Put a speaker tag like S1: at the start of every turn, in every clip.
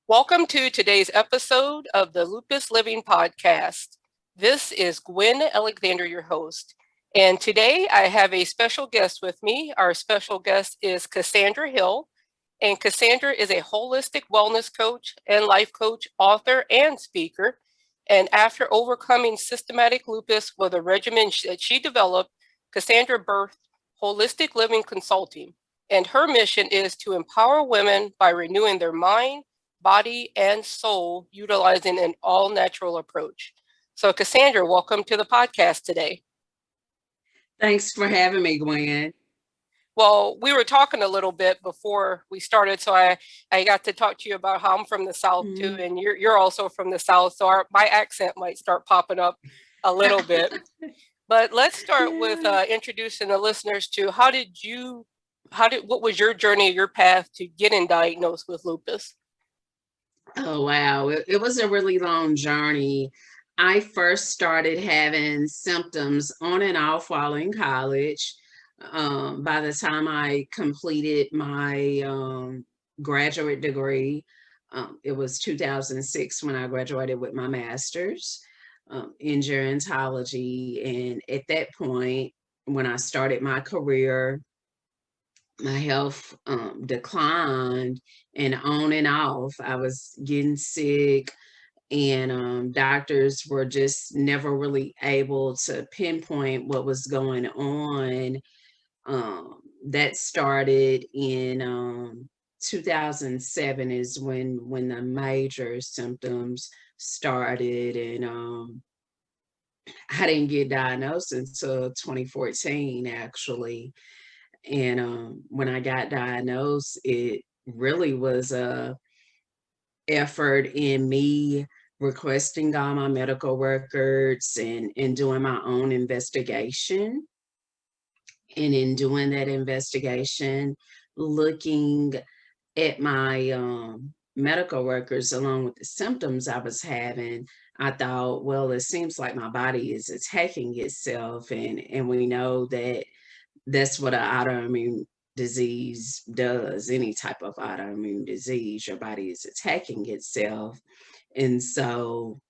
S1: Welcome to today's episode of the Lupus Living Podcast. This is Gwen Alexander, your host. And today I have a special guest with me. Our special guest is Cassandra Hill. And Cassandra is a holistic wellness coach and life coach, author, and speaker. And after overcoming systematic lupus with a regimen that she developed, Cassandra birthed Holistic Living Consulting. And her mission is to empower women by renewing their mind, body, and soul, utilizing an all-natural approach. So Cassandra, welcome to the podcast today.
S2: Thanks for having me, Gwen.
S1: Well, we were talking a little bit before we started, so I got to talk to you about how I'm from the South too, and you're also from the South, so my accent might start popping up a little bit. But let's start with introducing the listeners to what was your journey, your path to getting diagnosed with lupus?
S2: Oh, wow. It was a really long journey. I first started having symptoms on and off while in college. By the time I completed my graduate degree, it was 2006 when I graduated with my master's in gerontology. And at that point, when I started my career, my health declined, and on and off I was getting sick, and doctors were just never really able to pinpoint what was going on. That started in 2007 is when the major symptoms started, and I didn't get diagnosed until 2014 actually. And when I got diagnosed, it really was a effort in me requesting all my medical records and doing my own investigation. And in doing that investigation, looking at my medical records along with the symptoms I was having, I thought, well, it seems like my body is attacking itself. And we know that that's what an autoimmune disease does. Any type of autoimmune disease, your body is attacking itself. And so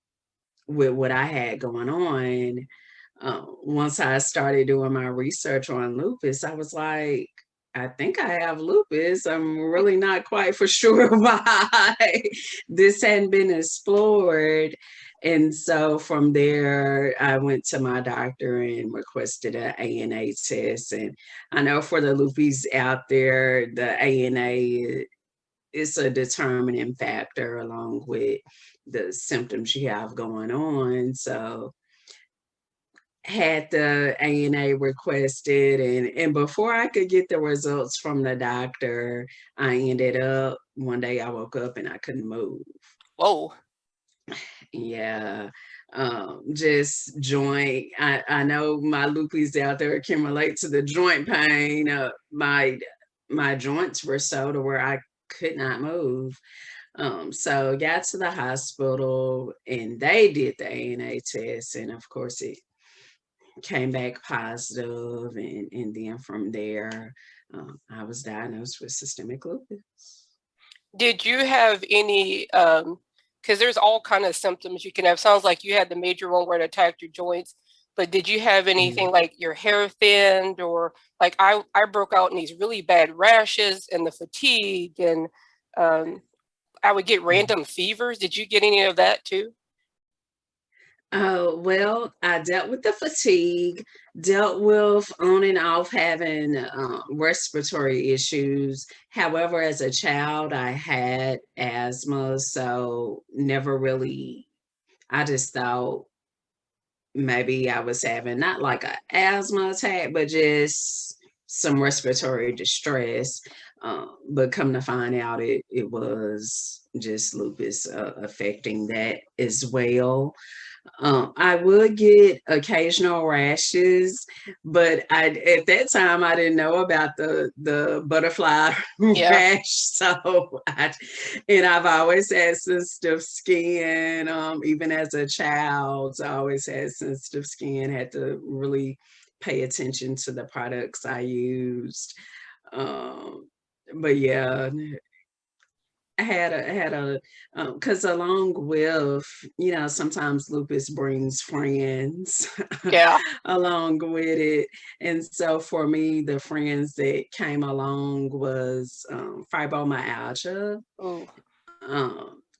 S2: with what I had going on, once I started doing my research on lupus, I was like, I think I have lupus. I'm really not quite for sure why this hadn't been explored. And so from there, I went to my doctor and requested an ANA test. And I know for the lupus out there, the ANA is a determining factor along with the symptoms you have going on. So had the ANA requested, and before I could get the results from the doctor, I ended up, one day I woke up and I couldn't move.
S1: Whoa.
S2: Yeah. Just joint. I know my lupus out there can relate to the joint pain. My joints were so to where I could not move. So got to the hospital and they did the ANA test, and of course it came back positive, and then from there I was diagnosed with systemic lupus.
S1: Did you have any because there's all kind of symptoms you can have? Sounds like you had the major one where it attacked your joints, but did you have anything like your hair thinned, or like I broke out in these really bad rashes and the fatigue, and I would get random fevers? Did you get any of that too?
S2: Oh, well, I dealt with the fatigue, dealt with on and off having respiratory issues. However, as a child, I had asthma, so never really, I just thought maybe I was having not like an asthma attack, but just some respiratory distress. But come to find out, it was just lupus affecting that as well. I would get occasional rashes, but at that time I didn't know about the butterfly
S1: Yeah.
S2: rash. And I've always had sensitive skin. Even as a child, I always had sensitive skin. Had to really pay attention to the products I used. Um, but yeah, I had a because along with, sometimes lupus brings friends
S1: Yeah.
S2: along with it. And so for me, the friends that came along was fibromyalgia.
S1: Ooh.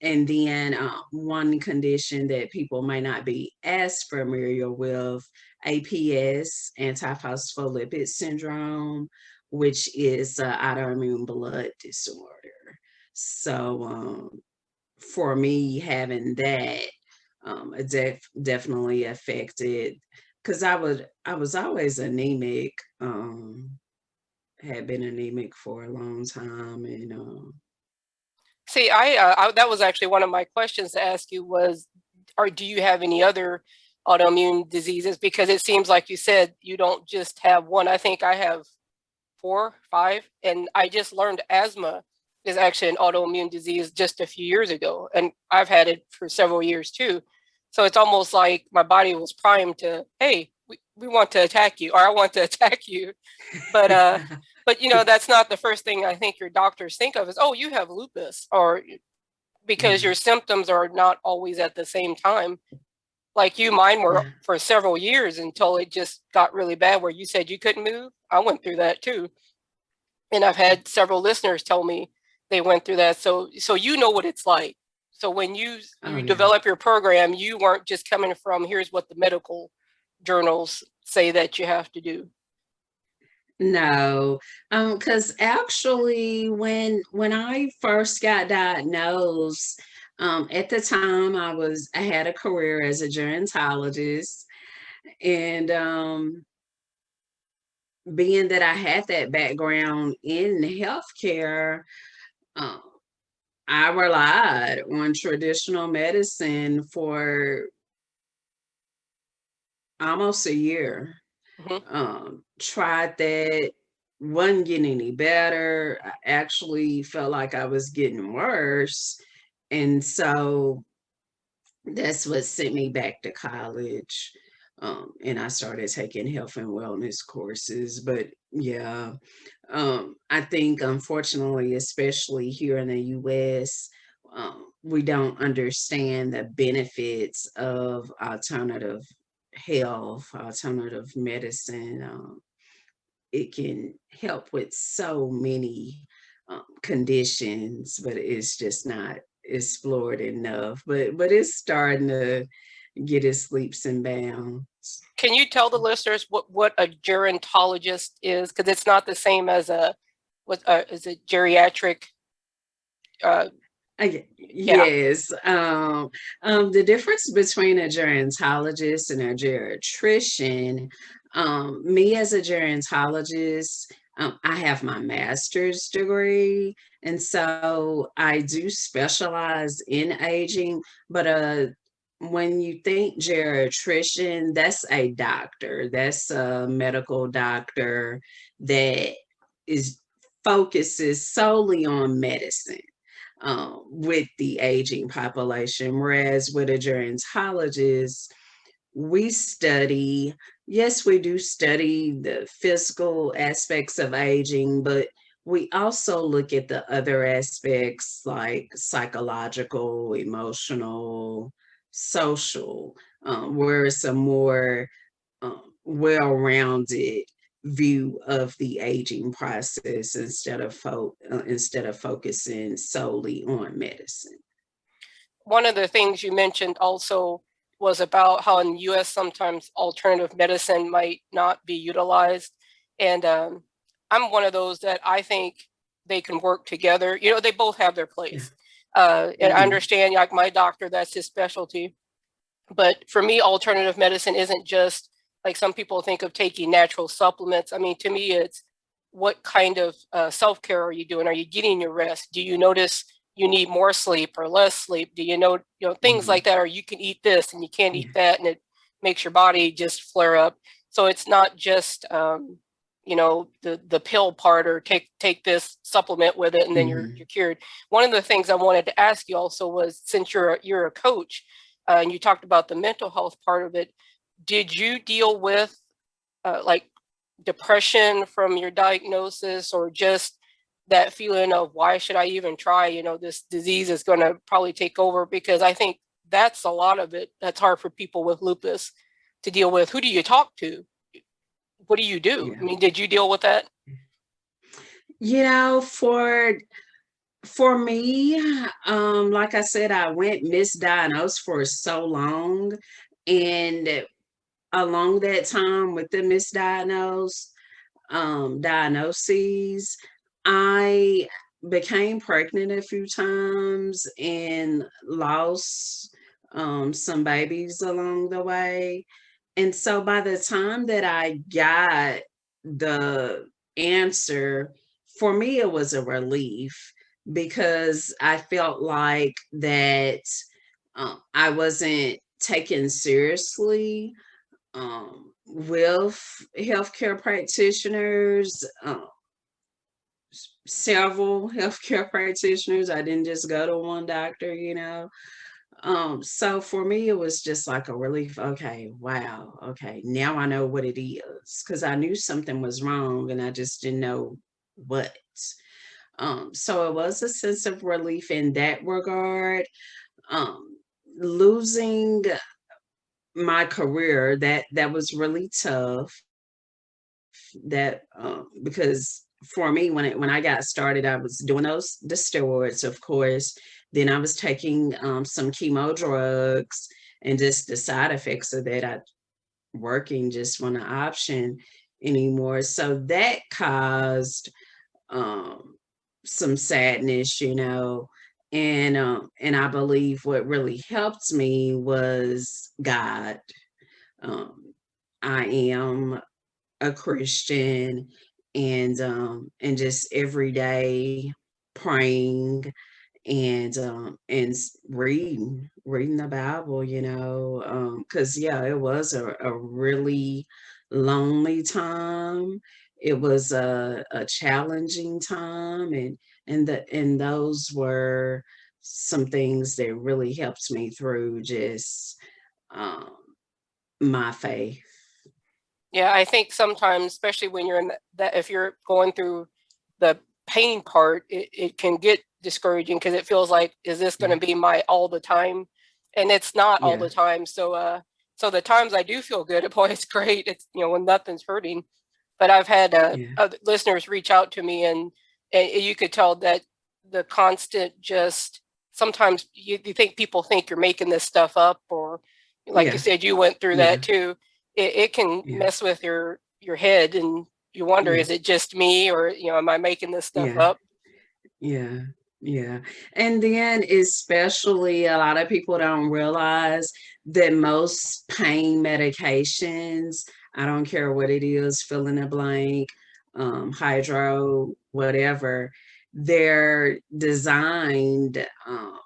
S2: And then one condition that people may not be as familiar with, APS, antiphospholipid syndrome, which is autoimmune blood disorder. So for me, having that, it definitely affected, because I was always anemic. Had been anemic for a long time, and
S1: See, that was actually one of my questions to ask you was, or do you have any other autoimmune diseases? Because it seems like you said you don't just have one. I think I have 4, 5, and I just learned asthma is actually an autoimmune disease just a few years ago, and I've had it for several years too. So it's almost like my body was primed to, hey, we want to attack you, or I want to attack you. But that's not the first thing I think your doctors think of is, oh, you have lupus, or because
S2: yeah,
S1: your symptoms are not always at the same time. Like you, mine were
S2: yeah.
S1: for several years until it just got really bad where you said you couldn't move. I went through that too. And I've had several listeners tell me they went through that. So you know what it's like. So when you
S2: Oh yeah.
S1: develop your program, you weren't just coming from here's what the medical journals say that you have to do.
S2: No, because actually, when I first got diagnosed, at the time I had a career as a gerontologist, and being that I had that background in healthcare, um, I relied on traditional medicine for almost a year.
S1: Mm-hmm.
S2: Tried that, wasn't getting any better. I actually felt like I was getting worse. And so that's what sent me back to college. And I started taking health and wellness courses. But yeah, I think unfortunately, especially here in the US, we don't understand the benefits of alternative health, alternative medicine. It can help with so many conditions, but it's just not explored enough. But it's starting to get its leaps and bounds.
S1: Can you tell the listeners what a gerontologist is? Because it's not the same as is it geriatric? Uh, yeah.
S2: Yes. The difference between a gerontologist and a geriatrician, me as a gerontologist, I have my master's degree, and so I do specialize in aging, but when you think geriatrician, that's a doctor, that's a medical doctor that is focuses solely on medicine with the aging population. Whereas with a gerontologist, we study, yes, we do study the physical aspects of aging, but we also look at the other aspects like psychological, emotional, social, where it's a more well-rounded view of the aging process instead of focusing solely on medicine.
S1: One of the things you mentioned also was about how in the U.S. sometimes alternative medicine might not be utilized, and I'm one of those that I think they can work together. They both have their
S2: Yeah.
S1: place, and I
S2: Hmm.
S1: understand, like my doctor, that's his specialty. But for me, alternative medicine isn't just like some people think of taking natural supplements. I mean, to me, it's what kind of self-care are you doing? Are you getting your rest? Do you notice you need more sleep or less sleep? Do you know things like that? Or you can eat this and you can't eat that, and it makes your body just flare up. So it's not just the pill part, or take this supplement with it and then you're cured. One of the things I wanted to ask you also was, since you're a coach, and you talked about the mental health part of it, did you deal with like depression from your diagnosis, or just that feeling of, why should I even try? This disease is going to probably take over? Because I think that's a lot of it that's hard for people with lupus to deal with. Who do you talk to? What do you do?
S2: Yeah.
S1: I mean, did you deal with that?
S2: For me, like I said, I went misdiagnosed for so long, and along that time with the diagnoses, I became pregnant a few times and lost some babies along the way. And so by the time that I got the answer, for me, it was a relief, because I felt like that I wasn't taken seriously with healthcare practitioners, several healthcare practitioners. I didn't just go to one doctor. So for me, it was just like a relief. Okay, wow. Okay, now I know what it is, because I knew something was wrong and I just didn't know what. So it was a sense of relief in that regard. Losing my career, that was really tough. That because for me, when I got started, I was doing the steroids, of course. Then I was taking some chemo drugs, and just the side effects of that, I working just wasn't an option anymore. So that caused um, some sadness. And I believe what really helped me was God. Um, I am a Christian, and just every day praying, and reading the Bible, because yeah, it was a really lonely time. It was a challenging time, and those were some things that really helped me through just um, my faith.
S1: Yeah, I think sometimes, especially when you're in that, if you're going through the pain part, it can get discouraging, because it feels like, is this going
S2: Yeah,
S1: to be my all the time? And it's not all
S2: yeah,
S1: the time. So the times I do feel good, boy, it's great. It's, when nothing's hurting. But I've had
S2: yeah,
S1: other listeners reach out to me, and you could tell that the constant, just sometimes you think people think you're making this stuff up, or like you
S2: yeah,
S1: said, you went through
S2: yeah,
S1: that too. It can
S2: yeah,
S1: mess with your head, and you wonder,
S2: yeah,
S1: is it just me, or am I making this stuff
S2: yeah.
S1: up?
S2: Yeah, yeah. And then, especially, a lot of people don't realize that most pain medications, I don't care what it is, fill in the blank, hydro, whatever, they're designed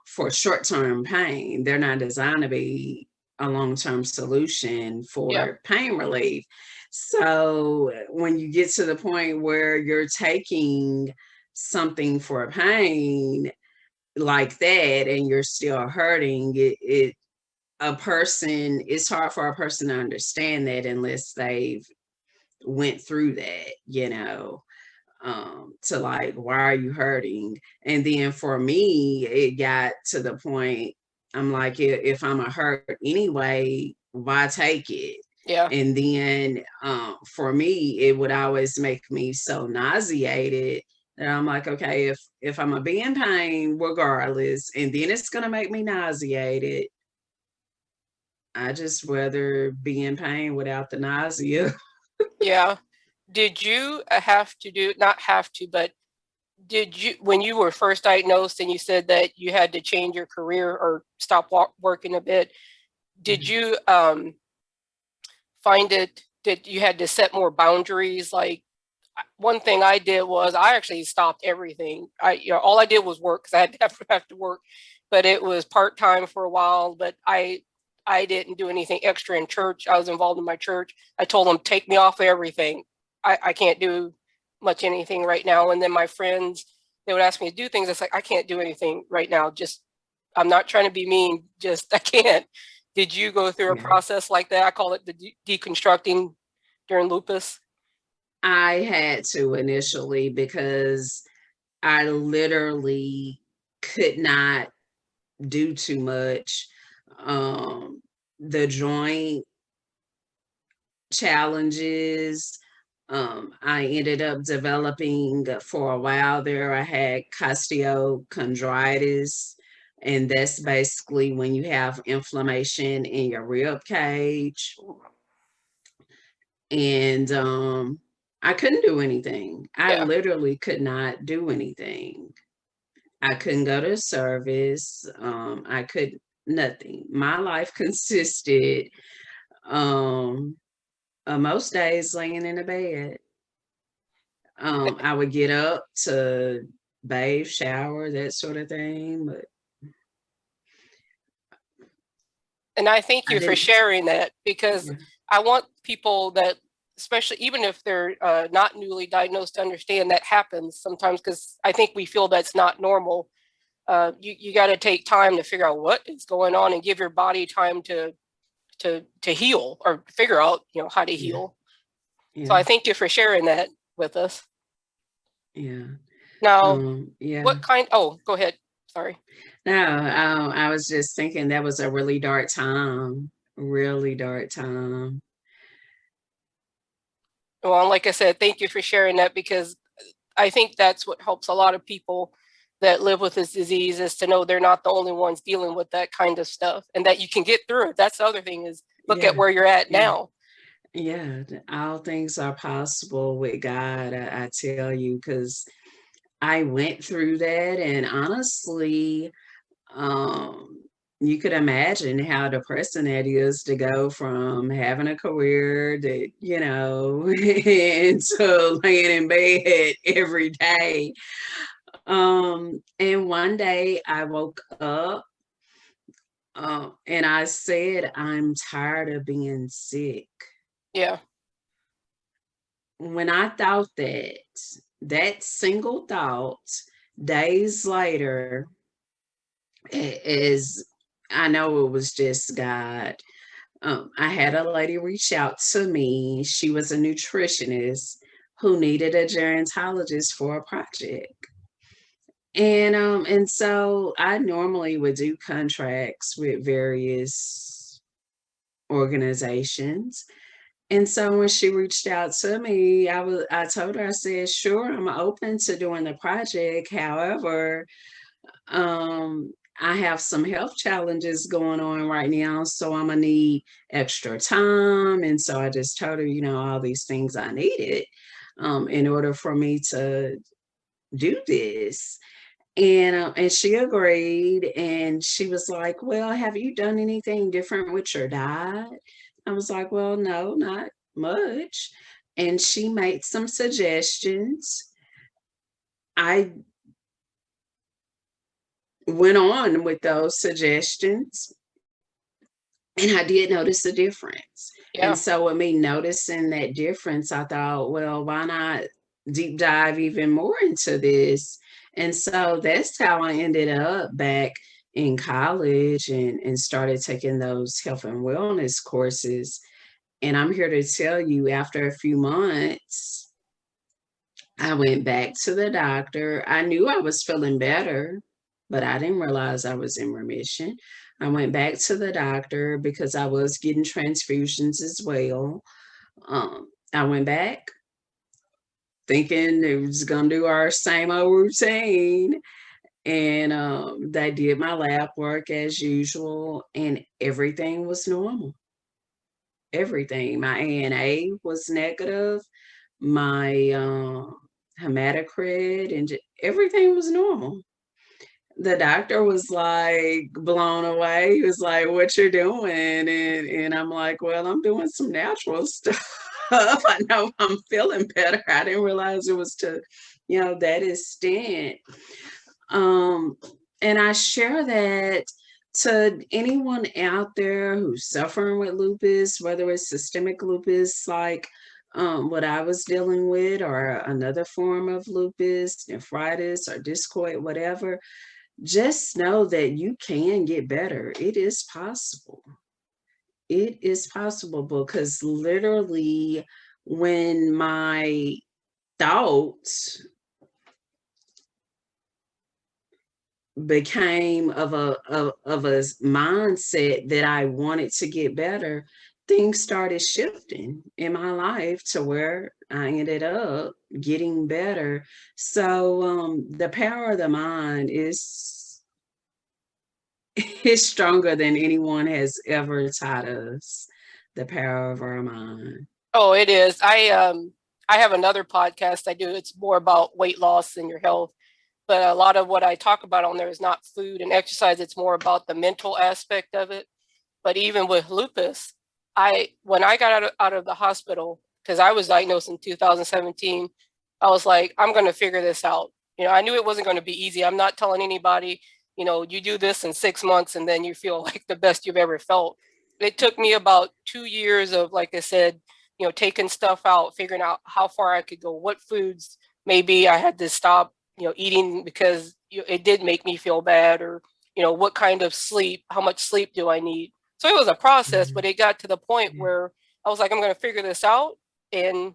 S2: for short-term pain. They're not designed to be a long-term solution
S1: Yeah.
S2: for pain relief. So when you get to the point where you're taking something for pain like that and you're still hurting, it's hard for a person to understand that unless they've went through that. To like, why are you hurting? And then for me, it got to the point, I'm like, if I'm a hurt anyway, why take it?
S1: Yeah.
S2: And then for me, it would always make me so nauseated that I'm like, okay, if I'm gonna be in pain regardless, and then it's gonna make me nauseated, I just rather be in pain without the nausea.
S1: Yeah. Did you have to do, not have to, but did you, when you were first diagnosed and you said that you had to change your career or stop working a bit, did you find it that you had to set more boundaries? Like, one thing I did was I actually stopped everything. All I did was work because I had to have to work, but it was part-time for a while. But I didn't do anything extra in church. I was involved in my church. I told them, take me off of everything. I can't do much anything right now. And then my friends, they would ask me to do things. It's like, I can't do anything right now. Just, I'm not trying to be mean. Just, I can't. Did you go through a
S2: Yeah.
S1: process like that? I call it the deconstructing during lupus.
S2: I had to initially because I literally could not do too much. The joint challenges, I ended up developing for a while there. I had costochondritis, and that's basically when you have inflammation in your rib cage. And I couldn't do anything. I
S1: Yeah.
S2: literally could not do anything. I couldn't go to service. I could nothing. My life consisted most days laying in a bed. I would get up to bathe, shower, that sort of thing, but
S1: And I thank
S2: I
S1: you for
S2: didn't.
S1: sharing that, because
S2: Yeah,
S1: I want people that, especially even if they're not newly diagnosed, to understand that happens sometimes, because I think we feel that's not normal. You got to take time to figure out what is going on and give your body time to heal, or figure out how to
S2: yeah,
S1: heal. So
S2: yeah,
S1: I thank you for sharing that with us.
S2: yeah.
S1: Now,
S2: Yeah.
S1: what kind? Oh, go ahead. Sorry.
S2: No, I was just thinking that was a really dark time, really dark time.
S1: Well, like I said, thank you for sharing that, because I think that's what helps a lot of people that live with this disease, is to know they're not the only ones dealing with that kind of stuff, and that you can get through it. That's the other thing, is look at
S2: Yeah,
S1: where you're at
S2: yeah,
S1: now.
S2: yeah. All things are possible with God, I tell you, because I went through that, and honestly, um, you could imagine how depressing that is to go from having a career that, into laying in bed every day. And one day I woke up, and I said, I'm tired of being sick.
S1: Yeah.
S2: When I thought that single thought, days later, is I know it was just God. I had a lady reach out to me. She was a nutritionist who needed a gerontologist for a project. And so I normally would do contracts with various organizations. And so when she reached out to me, I told her, I said, sure, I'm open to doing the project. However, I have some health challenges going on right now, so I'm gonna need extra time. And so I just told her, all these things I needed in order for me to do this. And she agreed, and she was like, well, have you done anything different with your diet? I was like, well, no, not much. And she made some suggestions. I went on with those suggestions, and I did notice a difference. And
S1: Yeah.
S2: so with me noticing that difference, I thought, well, why not deep dive even more into this? And so that's how I ended up back in college, and started taking those health and wellness courses. And I'm here to tell you, after a few months, I went back to the doctor. I knew I was feeling better, but I didn't realize I was in remission. I went back to the doctor because I was getting transfusions as well. I went back thinking it was going to do our same old routine. And they did my lab work as usual, and everything was normal. Everything. My ANA was negative. My hematocrit and everything was normal. The doctor was like blown away. He was like, what you're doing? And I'm like, well, I'm doing some natural stuff. up. I know I'm feeling better. I didn't realize it was to, that extent. Um, and I share that to anyone out there who's suffering with lupus, whether it's systemic lupus, like what I was dealing with, or another form of lupus, nephritis, or discoid, whatever. Just know that you can get better. It is possible. It is possible because literally, when my thoughts became of a mindset that I wanted to get better, things started shifting in my life to where I ended up getting better. So the power of the mind is stronger than anyone has ever taught us. The power of our mind.
S1: Oh, it is. I have another podcast I do. It's more about weight loss and your health. But a lot of what I talk about on there is not food and exercise. It's more about the mental aspect of it. But even with lupus, when I got out of the hospital, because I was diagnosed in 2017, I was like, I'm going to figure this out. I knew it wasn't going to be easy. I'm not telling anybody, you do this in 6 months and then you feel like the best you've ever felt. It took me about 2 years of, like I said, taking stuff out, figuring out how far I could go, what foods maybe I had to stop, eating because it did make me feel bad, or, what kind of sleep, how much sleep do I need? So it was a process, but it got to the point where I was like, I'm going to figure this out. And,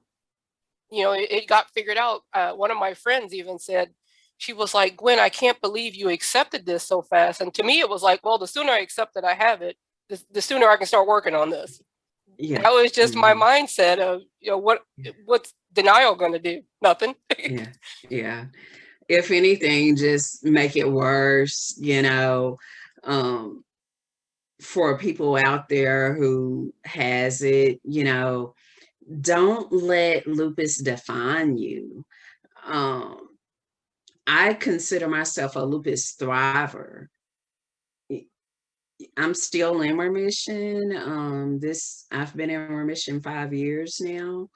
S1: it got figured out. One of my friends even said, she was like, Gwen, I can't believe you accepted this so fast. And to me, it was like, well, the sooner I accept that I have it, the sooner I can start working on this.
S2: Yeah.
S1: That was just my mindset of, what's denial going to do? Nothing.
S2: Yeah. If anything, just make it worse, for people out there who has it, don't let lupus define you. I consider myself a lupus thriver. I'm still in remission. I've been in remission 5 years now.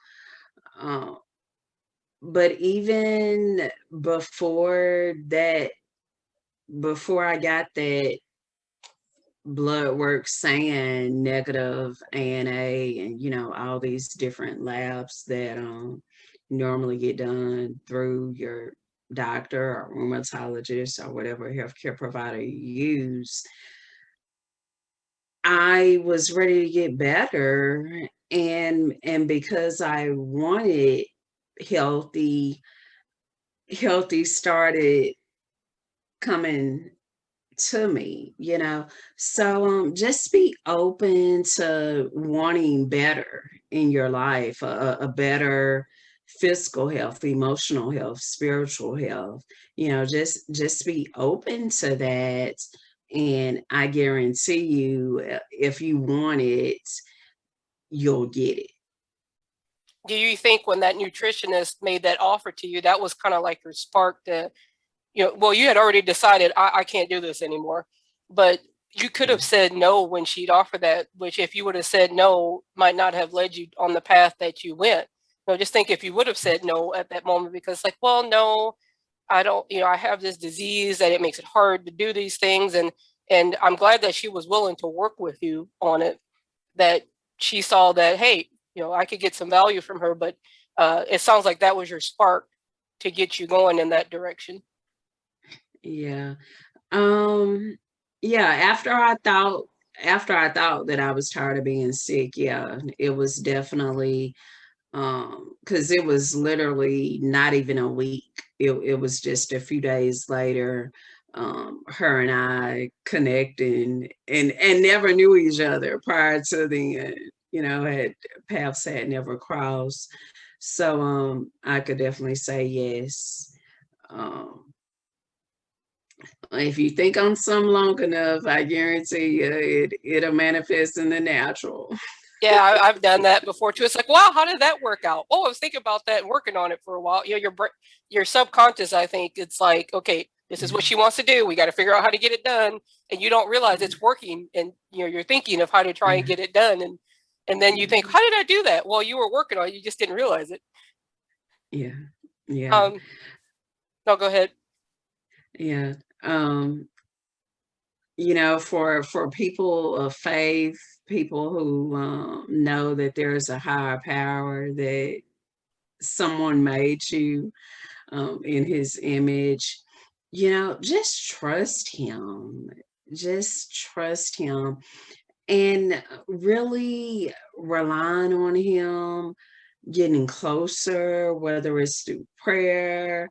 S2: But even before that, before I got that blood work saying negative ANA and all these different labs that normally get done through your doctor or rheumatologist or whatever healthcare provider you use, I was ready to get better. And because I wanted healthy started coming to me, so just be open to wanting better in your life, a better physical health, emotional health, spiritual health. Just be open to that, and I guarantee you, if you want it, you'll get it.
S1: Do you think when that nutritionist made that offer to you, that was kind of like your spark to, well, you had already decided I can't do this anymore, but you could have said no when she'd offered that, which if you would have said no, might not have led you on the path that you went. Just think if you would have said no at that moment, because like, well, no, I don't, I have this disease that it makes it hard to do these things. And I'm glad that she was willing to work with you on it, that she saw that, hey, I could get some value from her, but it sounds like that was your spark to get you going in that direction.
S2: Yeah. Yeah, after I thought that I was tired of being sick, yeah, it was definitely because it was literally not even a week. It was just a few days later, her and I connecting and never knew each other prior to the had paths had never crossed. So I could definitely say yes. Um if you think on some long enough, I guarantee you it'll manifest in the natural.
S1: Yeah, I've done that before too. It's like, wow, how did that work out? Oh, I was thinking about that and working on it for a while. Your subconscious, I think it's like, okay, this is what she wants to do. We got to figure out how to get it done. And you don't realize it's working, and you're thinking of how to try and get it done. And And then you think, how did I do that? Well, you were working on it. You just didn't realize it.
S2: Yeah. Yeah.
S1: No, go ahead.
S2: Yeah. For people of faith, people who know that there's a higher power, that someone made you in his image, just trust him. Just trust him and really relying on him, getting closer, whether it's through prayer.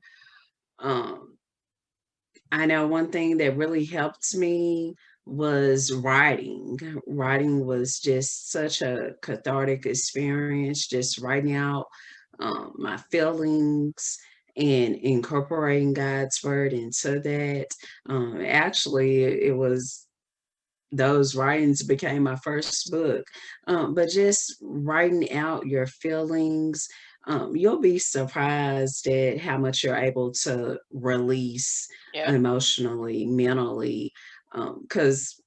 S2: Um, I know one thing that really helped me was writing. Writing was just such a cathartic experience, just writing out my feelings and incorporating God's word into that. Actually, it was those writings became my first book. But just writing out your feelings, you'll be surprised at how much you're able to release
S1: Yeah.
S2: emotionally, mentally. Because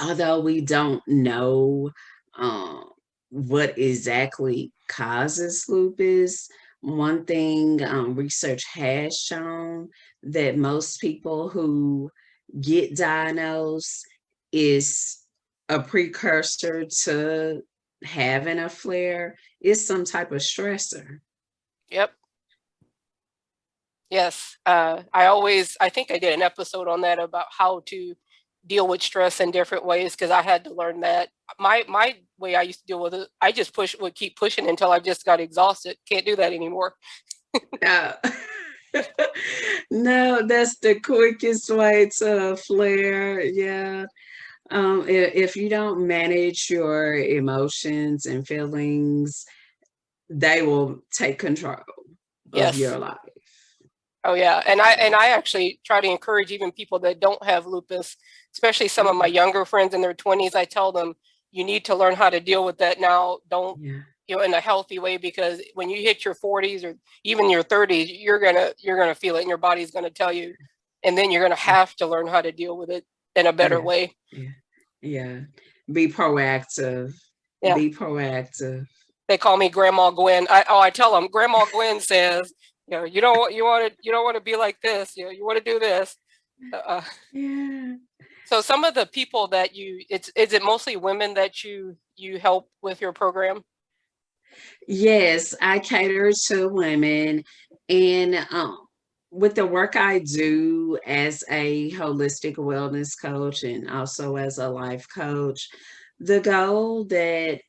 S2: although we don't know um, what exactly causes lupus, one thing research has shown that most people who get diagnosed is a precursor to having a flare is some type of stressor.
S1: Yep. Yes. I think I did an episode on that about how to deal with stress in different ways because I had to learn that. My way I used to deal with it, I just would keep pushing until I just got exhausted. Can't do that anymore.
S2: Uh, no, that's the quickest way to flare. Yeah. If you don't manage your emotions and feelings, they will take control of
S1: Yes.
S2: your life.
S1: Oh yeah, and I actually try to encourage even people that don't have lupus, especially some of my
S2: Mhm.
S1: younger friends in their 20s. I tell them you need to learn how to deal with that now. Don't
S2: Yeah.
S1: in a healthy way because when you hit your 40s or even your 30s, you're gonna feel it, and your body's gonna tell you, and then you're gonna have to learn how to deal with it in a better
S2: Yeah.
S1: way.
S2: Yeah. Yeah. Be proactive.
S1: Yeah,
S2: Be proactive.
S1: they call me Grandma Gwen. I tell them Grandma Gwen says, you don't want to be like this. You want to do this. Uh,
S2: Yeah.
S1: So some of the people that is it mostly women that you help with your program?
S2: Yes, I cater to women, and with the work I do as a holistic wellness coach and also as a life coach, the goal that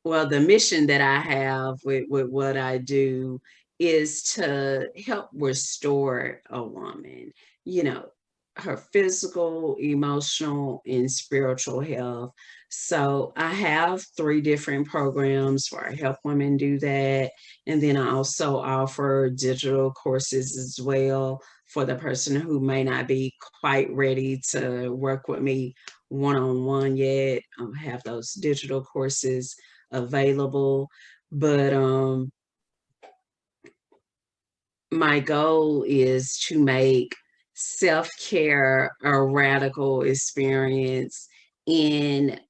S2: the mission that I have with what I do is to help restore a woman, you know, her physical, emotional, and spiritual health. So I have three different programs where I help women do that. And then I also offer digital courses as well for the person who may not be quite ready to work with me one on one yet. I have those digital courses available. But my goal is to make self care a radical experience in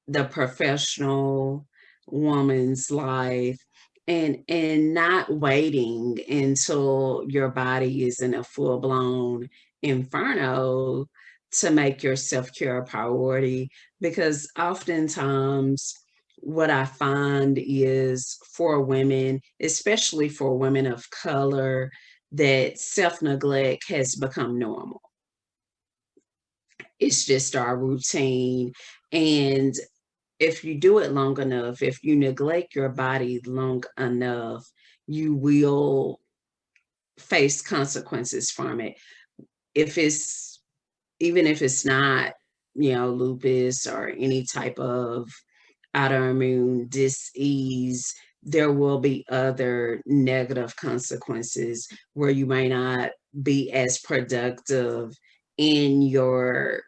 S2: the professional woman's life, and not waiting until your body is in a full-blown inferno to make your self-care a priority, because oftentimes what I find is for women, especially for women of color, that self-neglect has become normal. It's just our routine. And if you do it long enough, if you neglect your body long enough, you will face consequences from it. If it's Even if it's not, lupus or any type of autoimmune disease, there will be other negative consequences where you may not be as productive in your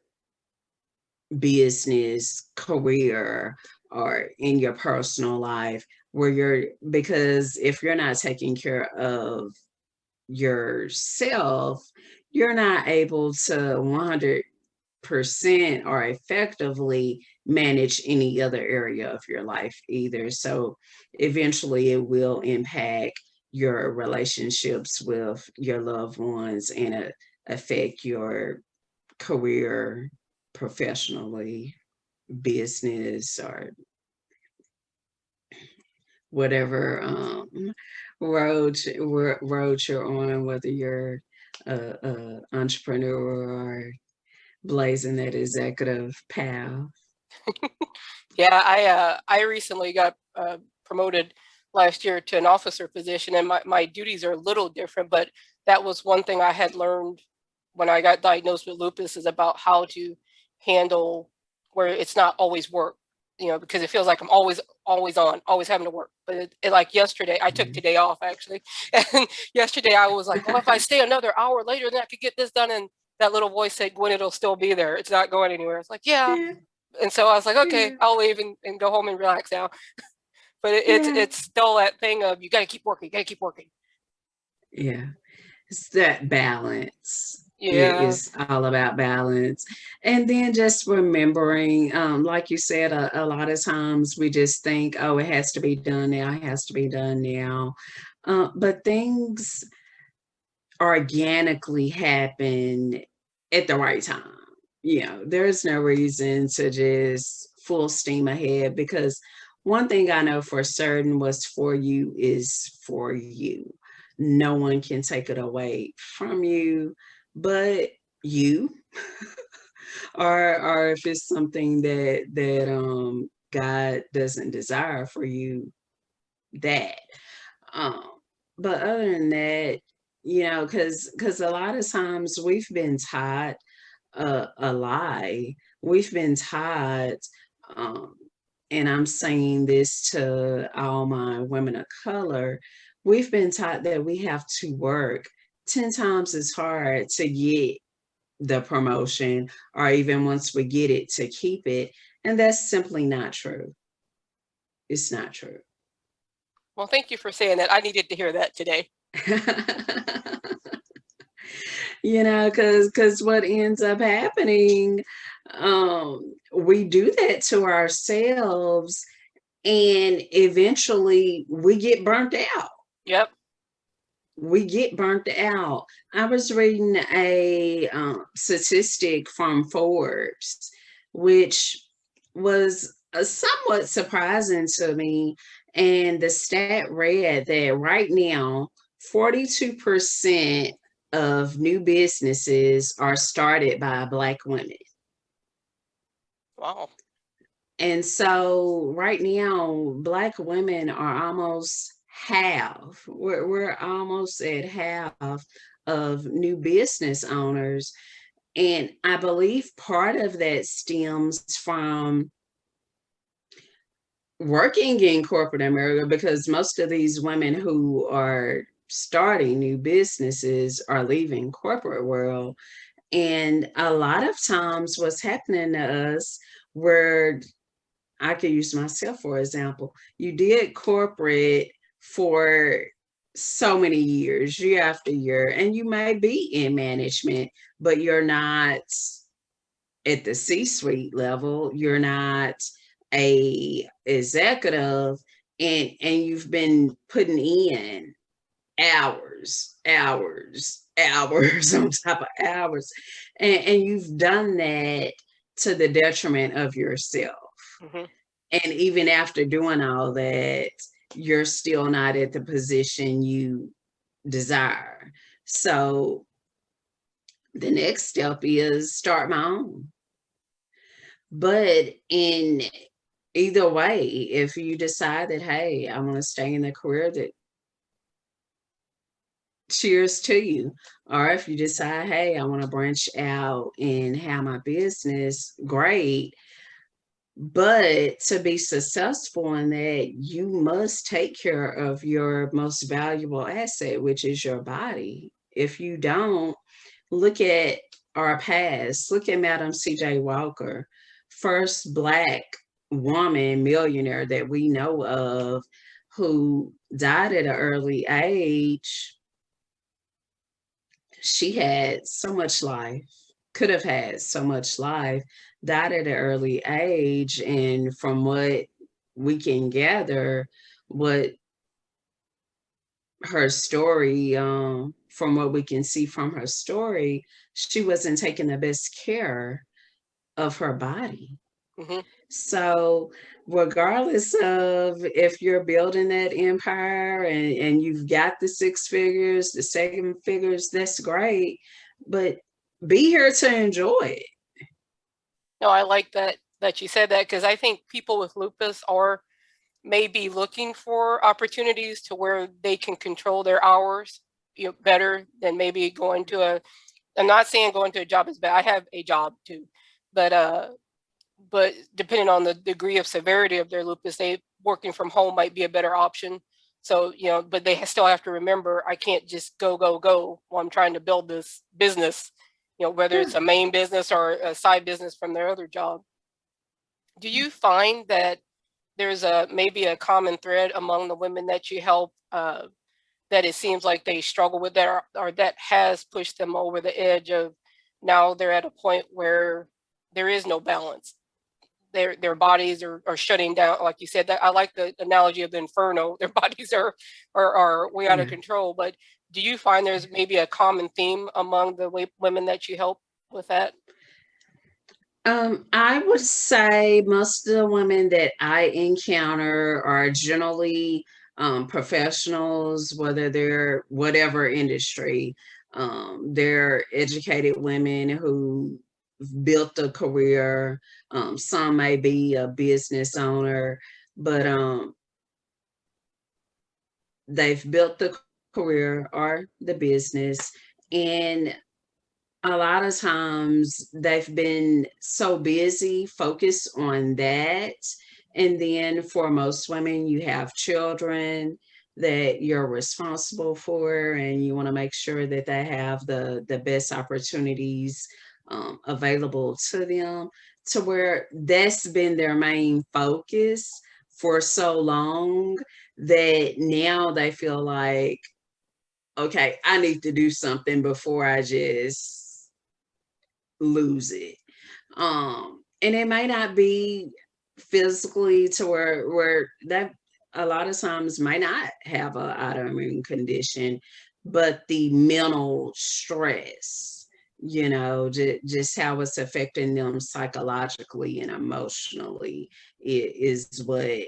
S2: business, career, or in your personal life, because if you're not taking care of yourself, you're not able to 100% 100% or effectively manage any other area of your life either. So eventually it will impact your relationships with your loved ones and affect your career professionally, business, or whatever road you're on, whether you're a entrepreneur or blazing that executive path.
S1: Yeah, I recently got promoted last year to an officer position, and my duties are a little different, but that was one thing I had learned when I got diagnosed with lupus, is about how to handle where it's not always work, because it feels like I'm always on, always having to work. But like yesterday, I took today off actually, and yesterday I was like, well, if I stay another hour later, then I could get this done. And that little voice said, Gwen, it'll still be there. It's not going anywhere. It's like, yeah.
S2: Yeah,
S1: And so I was like, okay,
S2: yeah,
S1: I'll leave and go home and relax now. But
S2: yeah,
S1: it's still that thing of, you got to keep working, you got to keep working.
S2: yeah. It's that balance. It
S1: Yeah.
S2: is all about balance. And then just remembering, like you said, a lot of times we just think, oh, it has to be done now, it has to be done now. But things organically happen at the right time. There's no reason to just full steam ahead, because one thing I know for certain, what's for you is for you. No one can take it away from you but you. Or if it's something that God doesn't desire for you, that. Um, but other than that, because a lot of times we've been taught a lie. We've been taught, um, and I'm saying this to all my women of color, we've been taught that we have to work 10 times as hard to get the promotion, or even once we get it, to keep it. And that's simply not true. It's not true.
S1: Well, thank you for saying that. I needed to hear that today.
S2: Because what ends up happening, we do that to ourselves, and eventually we get burnt out.
S1: Yep.
S2: We get burnt out. I was reading a statistic from Forbes, which was somewhat surprising to me. And the stat read that right now, 42% of new businesses are started by Black women.
S1: Wow.
S2: And so right now, Black women are almost half. We're almost at half of new business owners. And I believe part of that stems from working in corporate America, because most of these women who are starting new businesses are leaving corporate world. And a lot of times what's happening to us, where I could use myself for example, you did corporate for so many years, year after year, and you may be in management, but you're not at the C-suite level, you're not a executive, and you've been putting in hours on top of hours, and you've done that to the detriment of yourself.
S1: Mm-hmm.
S2: And even after doing all that, you're still not at the position you desire. So the next step is start my own. But in either way, if you decide that, hey, I want to stay in the career, that cheers to you. Or if you decide, hey, I want to branch out and have my business, great. But to be successful in that, you must take care of your most valuable asset, which is your body. If you don't, look at our past. Look at Madam C.J. Walker, first Black woman millionaire that we know of, who died at an early age. She had so much life, could have had so much life, died at an early age. And from what we can gather, what her story, from what we can see from her story, she wasn't taking the best care of her body.
S1: Hmm.
S2: So, regardless of if you're building that empire and you've got the six figures, the seven figures, that's great. But be here to enjoy it.
S1: No, I like that you said that, because I think people with lupus are maybe looking for opportunities to where they can control their hours, better than maybe going to a. I'm not saying going to a job is bad. I have a job too, but but depending on the degree of severity of their lupus, they working from home might be a better option. So, but they still have to remember, I can't just go while I'm trying to build this business, whether it's
S2: Yeah.
S1: a main business or a side business from their other job. Do you find that there's maybe a common thread among the women that you help, that it seems like they struggle with that, or that has pushed them over the edge of now they're at a point where there is no balance? Their bodies are shutting down, like you said. That I like the analogy of the inferno. Their bodies are way out of
S2: Yeah.
S1: control. But do you find there's maybe a common theme among the women that you help with that?
S2: I would say most of the women that I encounter are generally professionals, whether they're whatever industry. They're educated women who built a career. Some may be a business owner, but they've built the career or the business. And a lot of times they've been so busy, focused on that. And then for most women, you have children that you're responsible for, and you want to make sure that they have the best opportunities available to them, to where that's been their main focus for so long that now they feel like, okay, I need to do something before I just lose it. And it may not be physically to where that a lot of times might not have an autoimmune condition, but the mental stress, just how it's affecting them psychologically and emotionally is what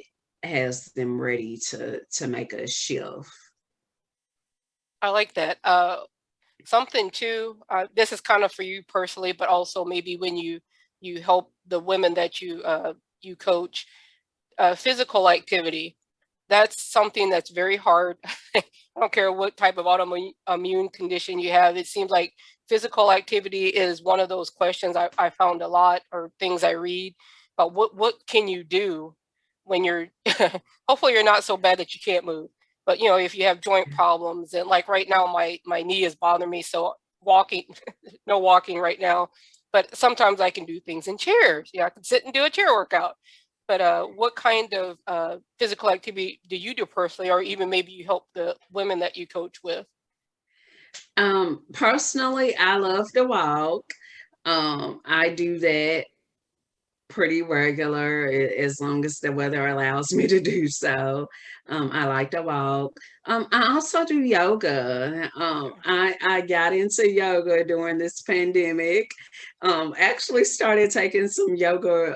S2: has them ready to make a shift.
S1: I like that. Something too. This is kind of for you personally, but also maybe when you help the women that you coach. Physical activity. That's something that's very hard. I don't care what type of autoimmune condition you have. It seems like physical activity is one of those questions I found a lot, or things I read. But what can you do when you're hopefully you're not so bad that you can't move. But if you have joint problems, and like right now my knee is bothering me, so walking, no walking right now. But sometimes I can do things in chairs. I can sit and do a chair workout. But what kind of physical activity do you do personally, or even maybe you help the women that you coach with?
S2: Personally, I love to walk. I do that pretty regular, as long as the weather allows me to do so. I like to walk. I also do yoga. I got into yoga during this pandemic. Actually started taking some yoga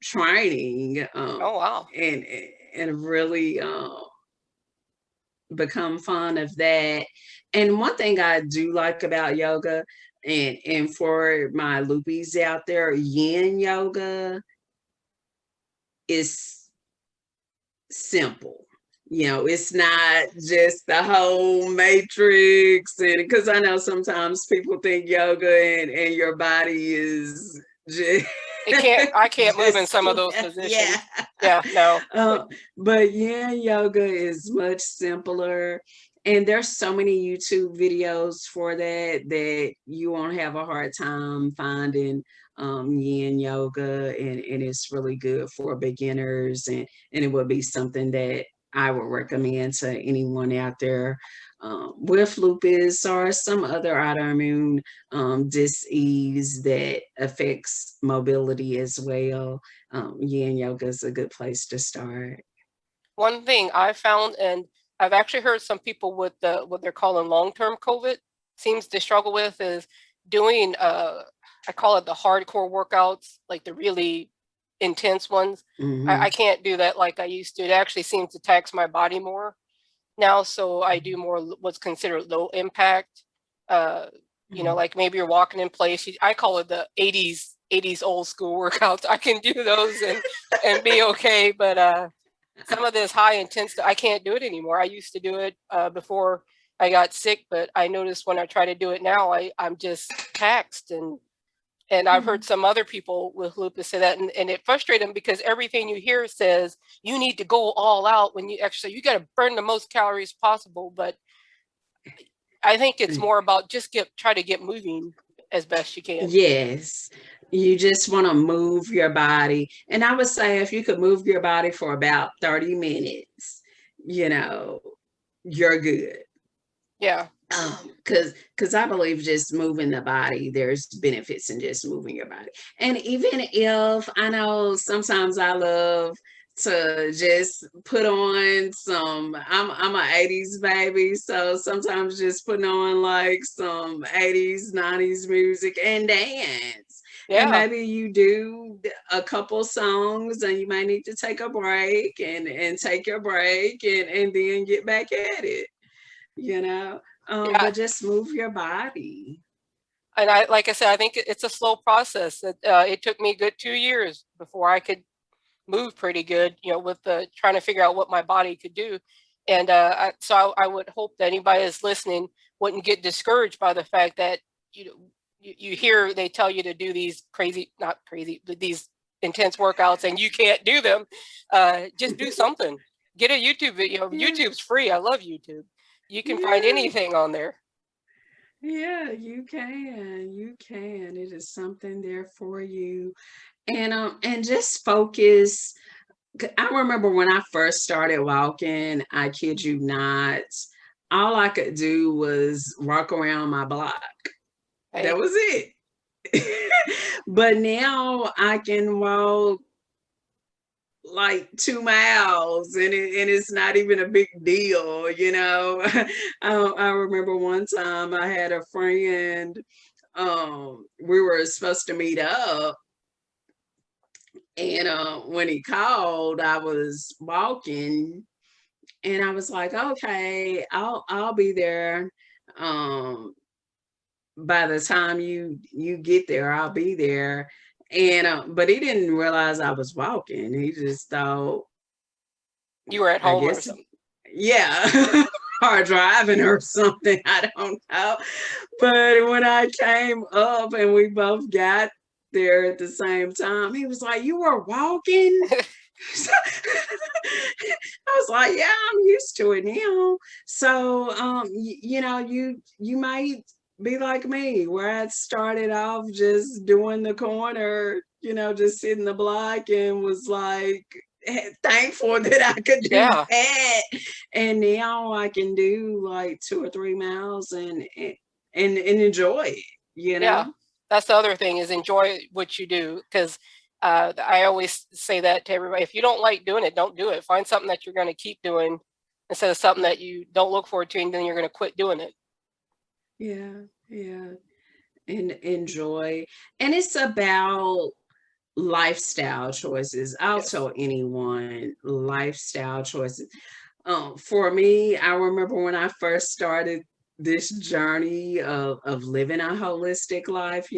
S2: training,
S1: Oh, wow.
S2: and really become fond of that. And one thing I do like about yoga, and for my loopies out there, yin yoga is simple. It's not just the whole matrix. And because I know sometimes people think yoga and your body is just
S1: I can't move in
S2: just
S1: some of those positions.
S2: yeah.
S1: Yeah, no.
S2: But yeah, yoga is much simpler. And there's so many YouTube videos for that you won't have a hard time finding yin yoga, and it's really good for beginners, and it would be something that I would recommend to anyone out there with lupus or some other autoimmune disease that affects mobility as well. Yin yoga is a good place to start.
S1: One thing I found, and I've actually heard some people with what they're calling long-term COVID seems to struggle with, is doing I call it the hardcore workouts, like the really intense ones. I
S2: Hmm.
S1: can't do that like I used to. It actually seems to tax my body more now, so I do more what's considered low impact. Uh, like maybe you're walking in place. I call it the 80s old school workouts. I can do those and be okay, but some of this high intense, I can't do it anymore. I used to do it before I got sick, but I noticed when I try to do it now, I'm just taxed. And I've heard some other people with lupus say that, and it frustrates them because everything you hear says you need to go all out when you actually, you got to burn the most calories possible. But I think it's more about just try to get moving as best you can.
S2: Yes, you just want to move your body. And I would say if you could move your body for about 30 minutes, you know, you're good.
S1: Yeah.
S2: Because I believe just moving the body, there's benefits in just moving your body. And even if I know sometimes I love to just put on some, I'm a 80s baby, so sometimes just putting on like some 80s 90s music and dance. And
S1: Yeah.
S2: maybe you do a couple songs and you might need to take a break and take your break and then get back at it, you know.
S1: Yeah.
S2: But just move your body.
S1: And like I said, I think it's a slow process. It took me a good 2 years before I could move pretty good, with the trying to figure out what my body could do. And I would hope that anybody that's listening wouldn't get discouraged by the fact that you hear they tell you to do these crazy, not crazy, but these intense workouts and you can't do them. Just do something. Get a YouTube video.
S2: Yeah,
S1: YouTube's free. I love YouTube. You can find
S2: yeah,
S1: anything on there.
S2: yeah, you can. You can. It is something there for you. And just focus. I remember when I first started walking, I kid you not, all I could do was walk around my block. That
S1: Hey,
S2: was it. But now I can walk like 2 miles and it's not even a big deal, you know. I remember one time I had a friend, we were supposed to meet up, and when he called I was walking and I was like, okay, I'll be there. um by the time you get there, I'll be there. And but he didn't realize I was walking. He just thought,
S1: you were at
S2: I
S1: home or
S2: guess,
S1: something.
S2: yeah, or driving or something. I don't know. But when I came up and we both got there at the same time, he was like, "You were walking?" I was like, "Yeah, I'm used to it now." So, you might be like me, where I started off just doing the corner, just sitting the block, and was like thankful that I could do
S1: Yeah.
S2: that. And now I can do like 2 or 3 miles and enjoy it, you
S1: Yeah,
S2: know?
S1: that's the other thing is enjoy what you do because I always say that to everybody. If you don't like doing it, don't do it. Find something that you're going to keep doing instead of something that you don't look forward to and then you're going to quit doing it.
S2: Yeah, yeah. And enjoy. And it's about lifestyle choices. I'll
S1: Yes.
S2: tell anyone lifestyle choices. For me, I remember when I first started this journey of living a holistic life.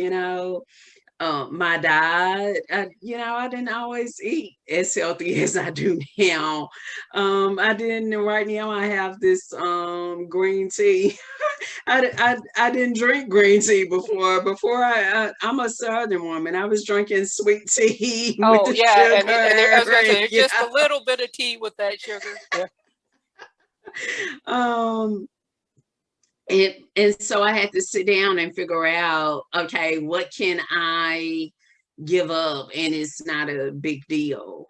S2: My diet, I didn't always eat as healthy as I do now. I didn't, right now I have this green tea. I didn't drink green tea before. I'm a Southern woman. I was drinking sweet tea with
S1: Oh
S2: the
S1: yeah, I was
S2: sugar,
S1: going to say
S2: and
S1: there's just a little bit of tea with that sugar. Yeah.
S2: um, and so I had to sit down and figure out, okay, what can I give up, and it's not a big deal.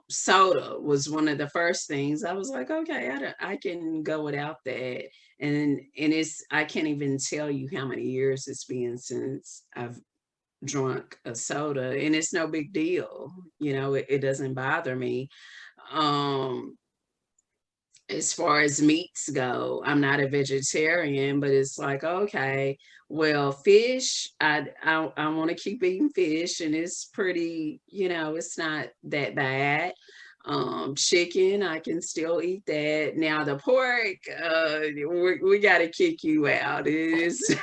S2: soda was one of the first things. I was like, okay, I can go without that. And I can't even tell you how many years it's been since I've drunk a soda, and it's no big deal. It doesn't bother me. Um, as far as meats go, I'm not a vegetarian, but it's like, okay, well, fish, I want to keep eating fish, and it's pretty, it's not that bad. Chicken, I can still eat that. Now the pork, we got to kick you out. It is.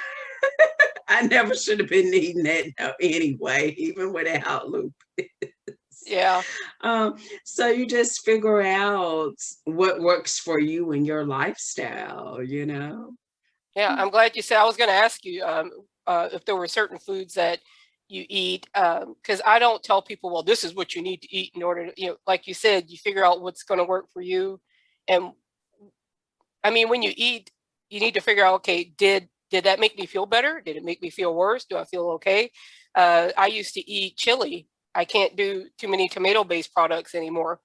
S2: I never should have been eating that anyway, even without lupus.
S1: Yeah.
S2: Um, so you just figure out what works for you and your lifestyle.
S1: Yeah, I'm glad you said. I was going to ask you if there were certain foods that you eat, because I don't tell people, well, this is what you need to eat in order to, like you said, you figure out what's going to work for you. And I mean, when you eat, you need to figure out, okay, did that make me feel better? Did it make me feel worse? Do I feel okay? I used to eat chili. I can't do too many tomato-based products anymore.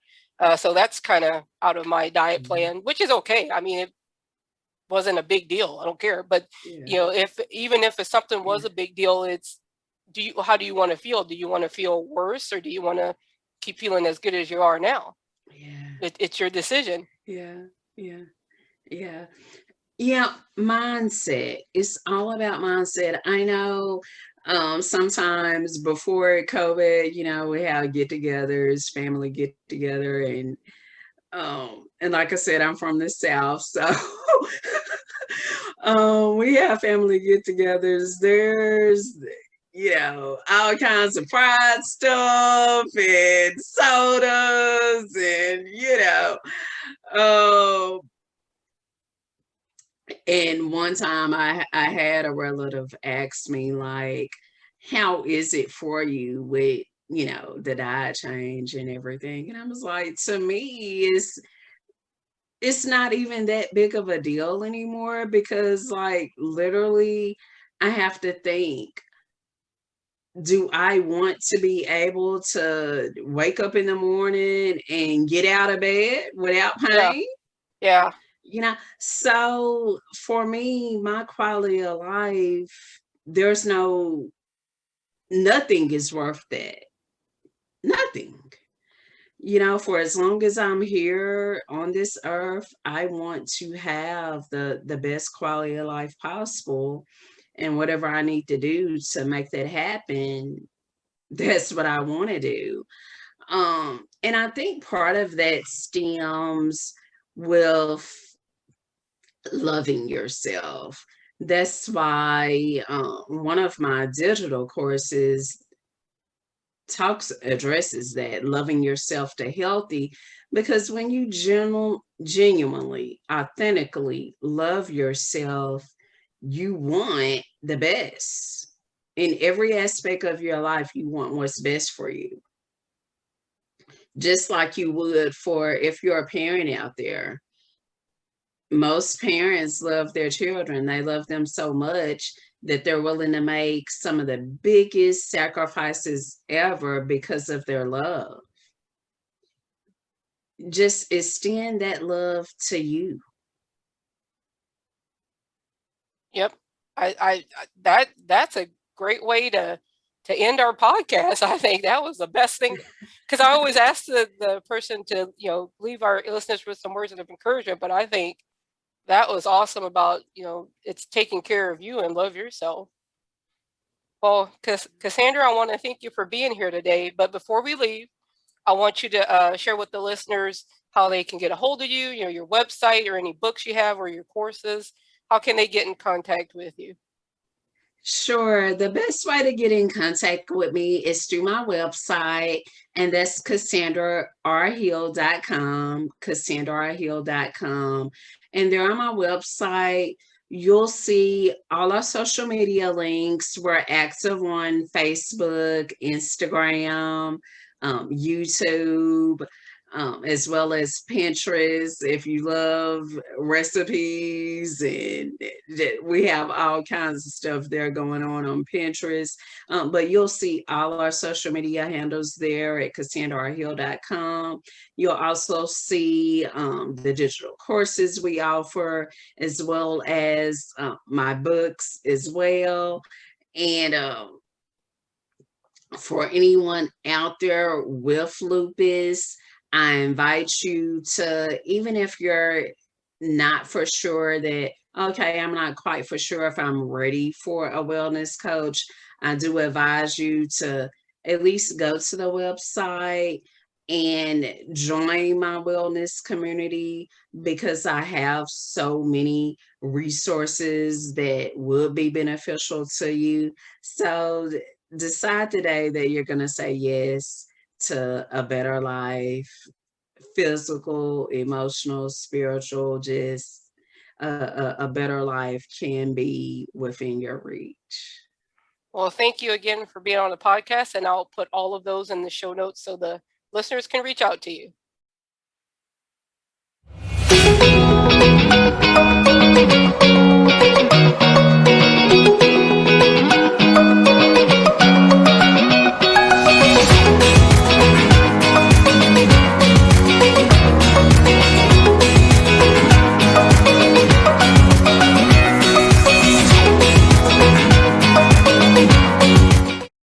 S1: So that's kind of out of my diet plan, which is okay. I mean, it wasn't a big deal. I don't care. But,
S2: Yeah.
S1: if something was
S2: Yeah.
S1: a big deal, how do you want to feel? Do you want to feel worse, or do you want to keep feeling as good as you are now?
S2: Yeah.
S1: It's your decision.
S2: Yeah. Yeah. Yeah. Yeah. Mindset. It's all about mindset. I know sometimes before COVID, we have get-togethers, family get-together, and like I said, I'm from the South, so we have family get-togethers. There's, all kinds of fried stuff and sodas, and um, and one time I had a relative ask me, like, how is it for you with the diet change and everything? And I was like, to me, it's not even that big of a deal anymore, because, like, literally I have to think, do I want to be able to wake up in the morning and get out of bed without
S1: Yeah.
S2: pain?
S1: Yeah.
S2: So for me, my quality of life, there's nothing is worth that. Nothing. For as long as I'm here on this earth, I want to have the best quality of life possible. And whatever I need to do to make that happen, that's what I want to do. And I think part of that stems with loving yourself. That's why one of my digital courses addresses that, loving yourself to healthy, because when you genuinely, authentically love yourself, you want the best in every aspect of your life. You want what's best for you, just like you would for, if you're a parent out there. Most parents love their children. They love them so much that they're willing to make some of the biggest sacrifices ever because of their love. Just extend that love to you.
S1: Yep. That's a great way to end our podcast. I think that was the best thing, because I always ask the person to, leave our listeners with some words of encouragement, but I think that was awesome about, it's taking care of you and love yourself. Well, Cassandra, I want to thank you for being here today. But before we leave, I want you to share with the listeners how they can get a hold of you, your website or any books you have or your courses. How can they get in contact with you?
S2: Sure. The best way to get in contact with me is through my website, and that's CassandraRHill.com, CassandraRHill.com. And there on my website, you'll see all our social media links. We're active on Facebook, Instagram, YouTube. as well as Pinterest. If you love recipes, and we have all kinds of stuff there going on Pinterest. But you'll see all our social media handles there at CassandraHill.com. You'll also see the digital courses we offer, as well as my books as well. And for anyone out there with lupus, I invite you to, even if you're not for sure that, okay, I'm not quite for sure if I'm ready for a wellness coach, I do advise you to at least go to the website and join my wellness community, because I have so many resources that would be beneficial to you. So decide today that you're going to say yes to a better life, physical, emotional, spiritual, just a better life can be within your reach.
S1: Well, thank you again for being on the podcast, and I'll put all of those in the show notes so the listeners can reach out to you.